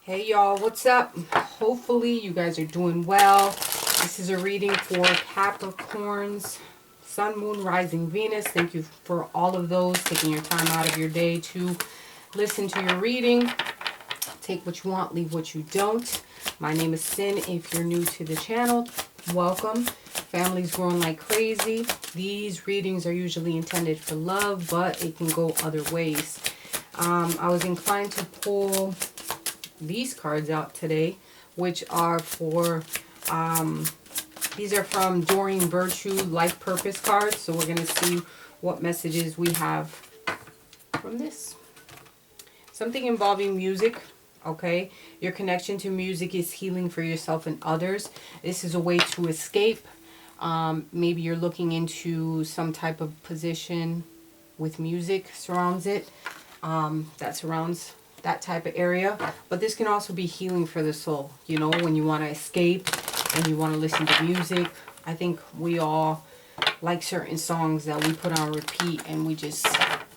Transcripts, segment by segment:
Hey y'all, what's up? Hopefully you guys are doing well. This is a reading for Capricorns, Sun, Moon, Rising, Venus. Thank you for all of those taking your time out of your day to listen to your reading. Take what you want, leave what you don't. My name is Sin. If you're new to the channel, welcome. Family's growing like crazy. These readings are usually intended for love, but it can go other ways. I was inclined to pull these cards out today, which are for these are from Doreen Virtue Life Purpose cards. So we're going to see what messages we have from this. Something involving music. Okay, your connection to music is healing for yourself and others. This is a way to escape. Maybe you're looking into some type of position with music surrounds it, that surrounds that type of area. But this can also be healing for the soul, you know, when you want to escape and you want to listen to music. I think we all like certain songs that we put on repeat, and we just,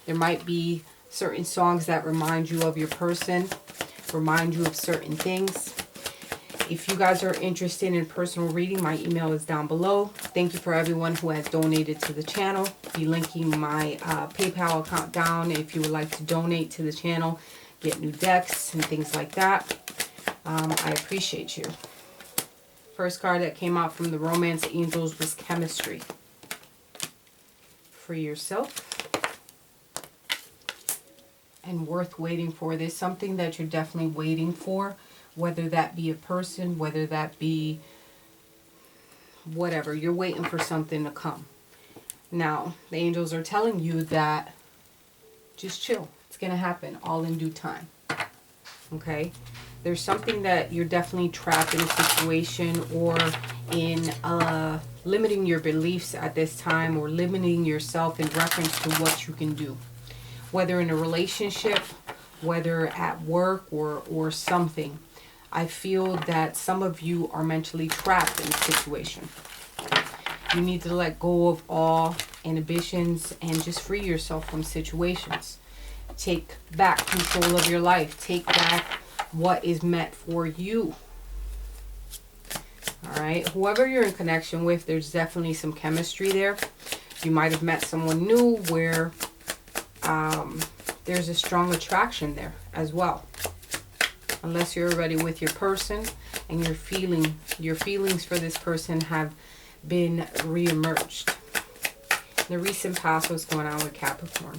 there might be certain songs that remind you of your person, remind you of certain things. If you guys are interested in personal reading, my email is down below. Thank you for everyone who has donated to the channel. Be linking my PayPal account down if you would like to donate to the channel, get new decks and things like that. I appreciate you. First card that came out from the Romance Angels was Chemistry. For yourself. And worth waiting for. There's something that you're definitely waiting for, whether that be a person, whether that be whatever. You're waiting for something to come. Now, the angels are telling you that just chill. It's going to happen all in due time. Okay? There's something that you're definitely trapped in a situation, or in limiting your beliefs at this time, or limiting yourself in reference to what you can do. Whether in a relationship, whether at work, or something. I feel that some of you are mentally trapped in a situation. You need to let go of all inhibitions and just free yourself from situations. Take back control of your life. Take back what is meant for you. Alright, whoever you're in connection with, there's definitely some chemistry there. You might have met someone new where there's a strong attraction there as well. Unless you're already with your person and your feelings for this person have been re-emerged. In the recent past, what's going on with Capricorn?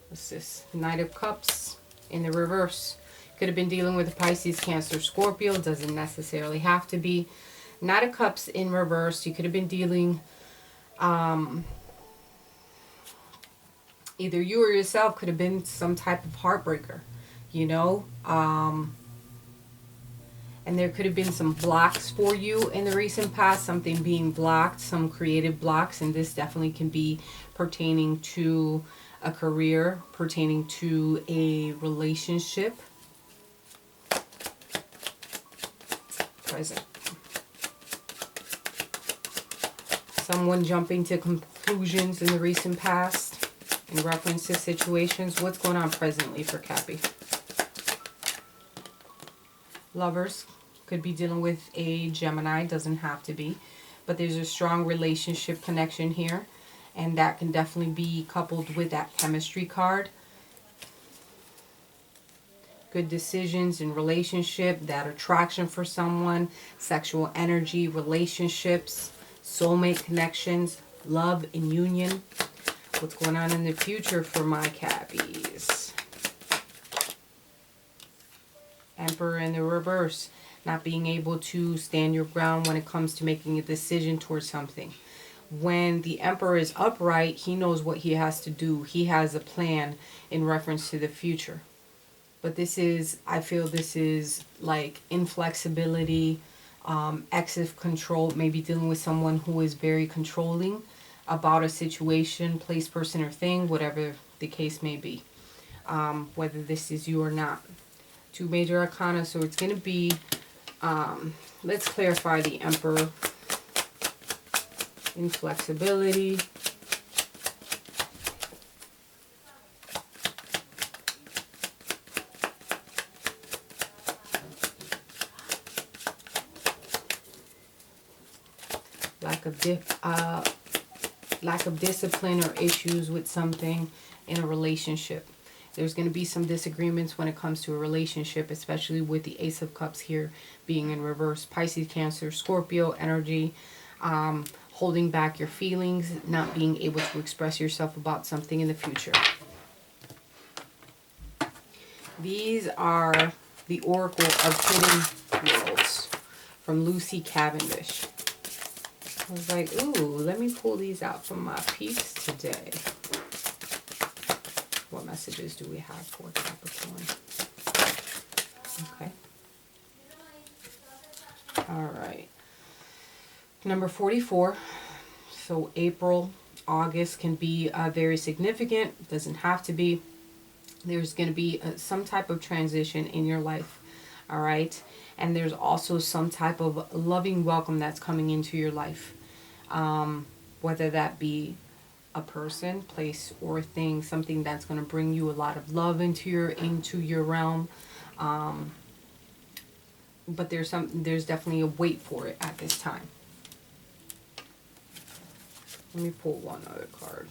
What's this? Knight of Cups in the reverse. Could have been dealing with a Pisces, Cancer, Scorpio. Doesn't necessarily have to be. Knight of Cups in reverse. You could have been dealing, either you or yourself could have been some type of heartbreaker, you know. And there could have been some blocks for you in the recent past. Something being blocked, some creative blocks. And this definitely can be pertaining to a career, pertaining to a relationship. Present. Someone jumping to conclusions in the recent past in reference to situations. What's going on presently for Cappy? Lovers. Could be dealing with a Gemini. Doesn't have to be. But there's a strong relationship connection here. And that can definitely be coupled with that chemistry card. Good decisions in relationship. That attraction for someone. Sexual energy. Relationships. Soulmate connections. Love and union. What's going on in the future for my Cappies? Emperor in the reverse. Not being able to stand your ground when it comes to making a decision towards something. When the Emperor is upright, he knows what he has to do. He has a plan in reference to the future. But this is, I feel this is like inflexibility, excessive control, maybe dealing with someone who is very controlling about a situation, place, person, or thing, whatever the case may be. Whether this is you or not. Two major arcana, so it's going to be, let's clarify the Emperor. Inflexibility. lack of discipline or issues with something in a relationship. There's going to be some disagreements when it comes to a relationship, especially with the Ace of Cups here being in reverse. Pisces, Cancer, Scorpio energy. Holding back your feelings, not being able to express yourself about something in the future. These are the Oracle of Hidden Worlds from Lucy Cavendish. I was like, ooh, let me pull these out from my piece today. What messages do we have for Capricorn? Okay. All right. Number 44. So April, August can be very significant. Doesn't have to be. There's going to be some type of transition in your life. All right. And there's also some type of loving welcome that's coming into your life. Whether that be a person, place, or thing, something that's going to bring you a lot of love into your realm. But there's definitely a wait for it at this time. Let me pull one other card.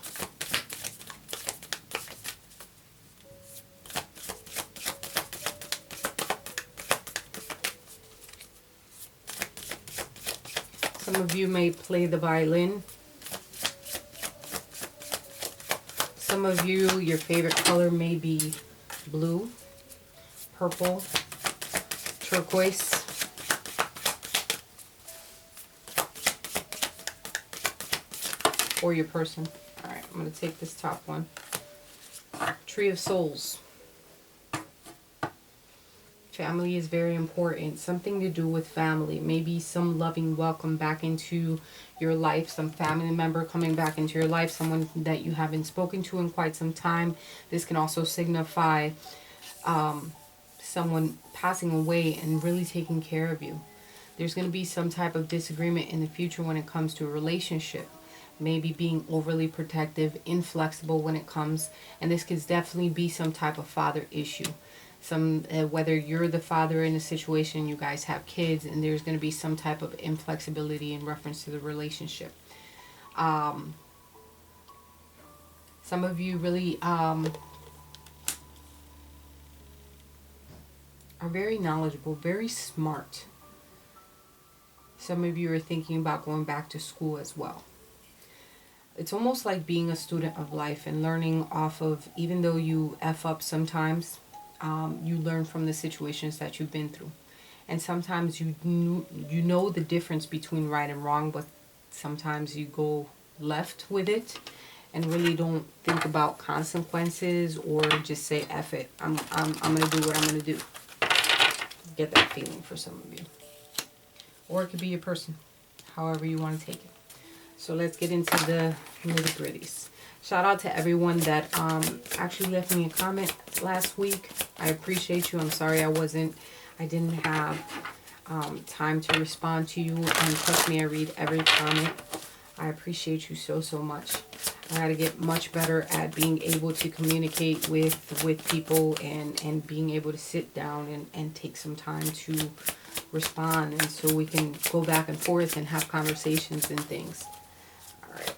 Some of you may play the violin. Some of you, your favorite color may be blue, purple, turquoise. Or your person. All right, I'm going to take this top one. Tree of Souls. Family is very important. Something to do with family. Maybe some loving welcome back into your life. Some family member coming back into your life. Someone that you haven't spoken to in quite some time. This can also signify someone passing away and really taking care of you. There's going to be some type of disagreement in the future when it comes to a relationship. Maybe being overly protective, inflexible when it comes. And this could definitely be some type of father issue. Whether you're the father in a situation, you guys have kids, and there's going to be some type of inflexibility in reference to the relationship. Some of you really are very knowledgeable, very smart. Some of you are thinking about going back to school as well. It's almost like being a student of life and learning off of, even though you F up sometimes, you learn from the situations that you've been through. And sometimes you know the difference between right and wrong, but sometimes you go left with it and really don't think about consequences, or just say F it. I'm gonna do what I'm gonna do. Get that feeling for some of you. Or it could be your person, however you want to take it. So let's get into the nitty-gritties. Shout out to everyone that actually left me a comment last week. I appreciate you. I'm sorry I didn't have time to respond to you. And trust me, I read every comment. I appreciate you so, so much. I got to get much better at being able to communicate with people and being able to sit down and take some time to respond, and so we can go back and forth and have conversations and things. All right.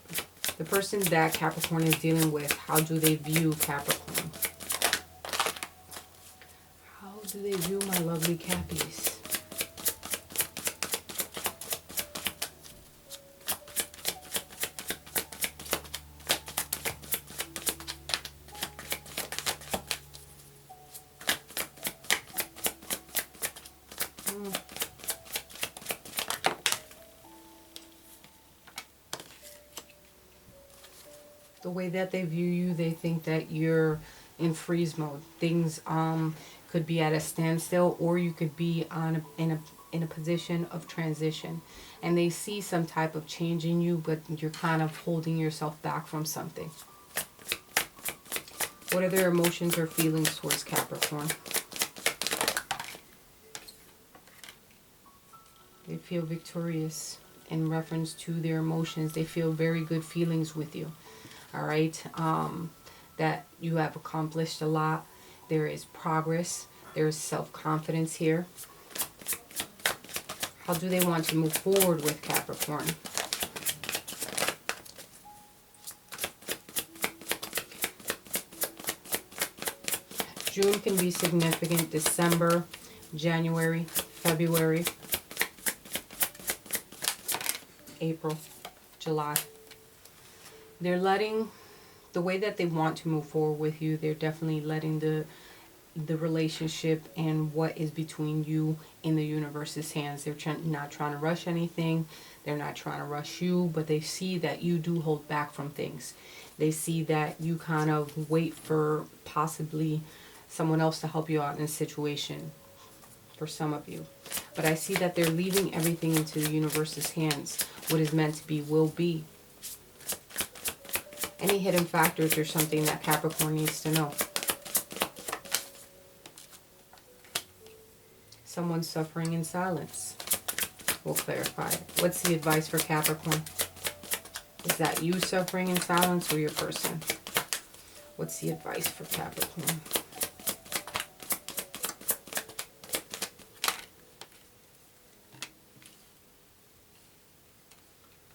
The person that Capricorn is dealing with, how do they view Capricorn? How do they view my lovely Cappies? The way that they view you, they think that you're in freeze mode. Things could be at a standstill, or you could be in a position of transition, and they see some type of change in you, but you're kind of holding yourself back from something. What are their emotions or feelings towards Capricorn? They feel victorious in reference to their emotions. They feel very good feelings with you. All right, that you have accomplished a lot. There is progress. There is self-confidence here. How do they want to move forward with Capricorn? June can be significant. December, January, February, April, July. They're letting, the way that they want to move forward with you, they're definitely letting the relationship and what is between you in the universe's hands. They're not trying to rush anything. They're not trying to rush you, but they see that you do hold back from things. They see that you kind of wait for possibly someone else to help you out in a situation, for some of you. But I see that they're leaving everything into the universe's hands. What is meant to be will be. Any hidden factors or something that Capricorn needs to know. Someone's suffering in silence. We'll clarify. What's the advice for Capricorn? Is that you suffering in silence or your person? What's the advice for Capricorn?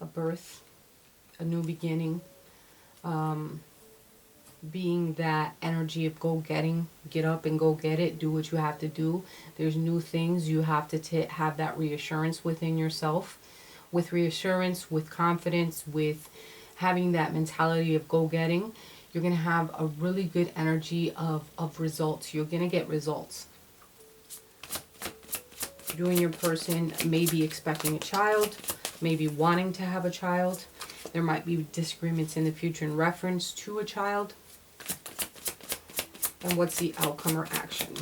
A birth, a new beginning, being that energy of go-getting, get up and go get it, do what you have to do. There's new things. You have to have that reassurance within yourself. With reassurance, with confidence, with having that mentality of go-getting, you're going to have a really good energy of results. You're going to get results. You and your person may be expecting a child, maybe wanting to have a child. There might be disagreements in the future in reference to a child. And what's the outcome or action?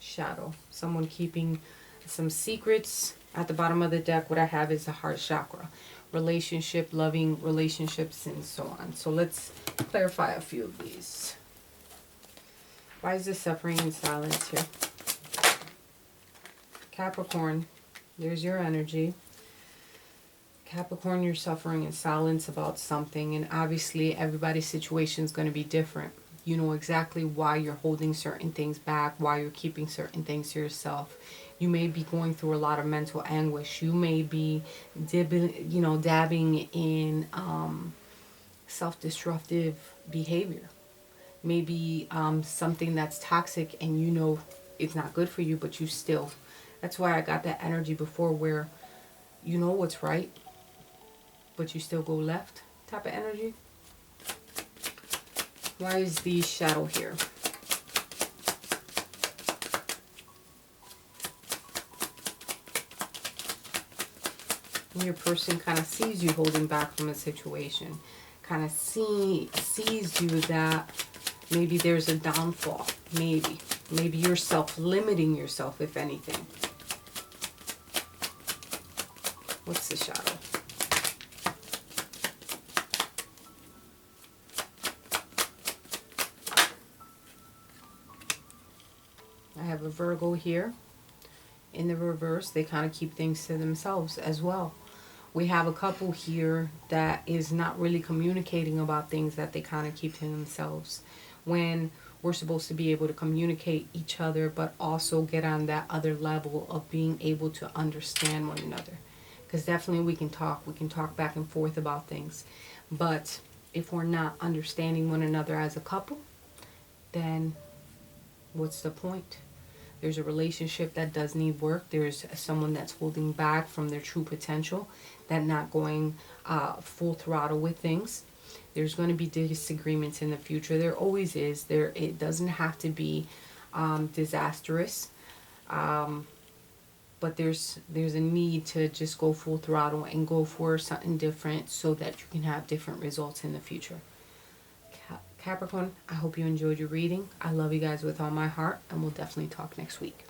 Shadow. Someone keeping some secrets. At the bottom of the deck, what I have is the heart chakra. Relationship, loving relationships, and so on. So let's clarify a few of these. Why is this suffering in silence here? Capricorn, there's your energy. Capricorn, you're suffering in silence about something, and obviously everybody's situation is going to be different. You know exactly why you're holding certain things back, why you're keeping certain things to yourself. You may be going through a lot of mental anguish. You may be dabbing in self-destructive behavior. Maybe something that's toxic and you know it's not good for you, but you still. That's why I got that energy before where you know what's right, but you still go left type of energy. Why is the shadow here? And your person kind of sees you holding back from a situation. Kind of sees you that maybe there's a downfall. Maybe you're self-limiting yourself, if anything. What's the shadow? I have a Virgo here. In the reverse, they kind of keep things to themselves as well. We have a couple here that is not really communicating about things that they kind of keep to themselves. When we're supposed to be able to communicate each other, but also get on that other level of being able to understand one another. Because definitely we can talk back and forth about things. But if we're not understanding one another as a couple, then what's the point? There's a relationship that does need work. There's someone that's holding back from their true potential, that not going full throttle with things. There's going to be disagreements in the future. There always is. It doesn't have to be disastrous, but there's a need to just go full throttle and go for something different so that you can have different results in the future. Capricorn, I hope you enjoyed your reading. I love you guys with all my heart, and we'll definitely talk next week.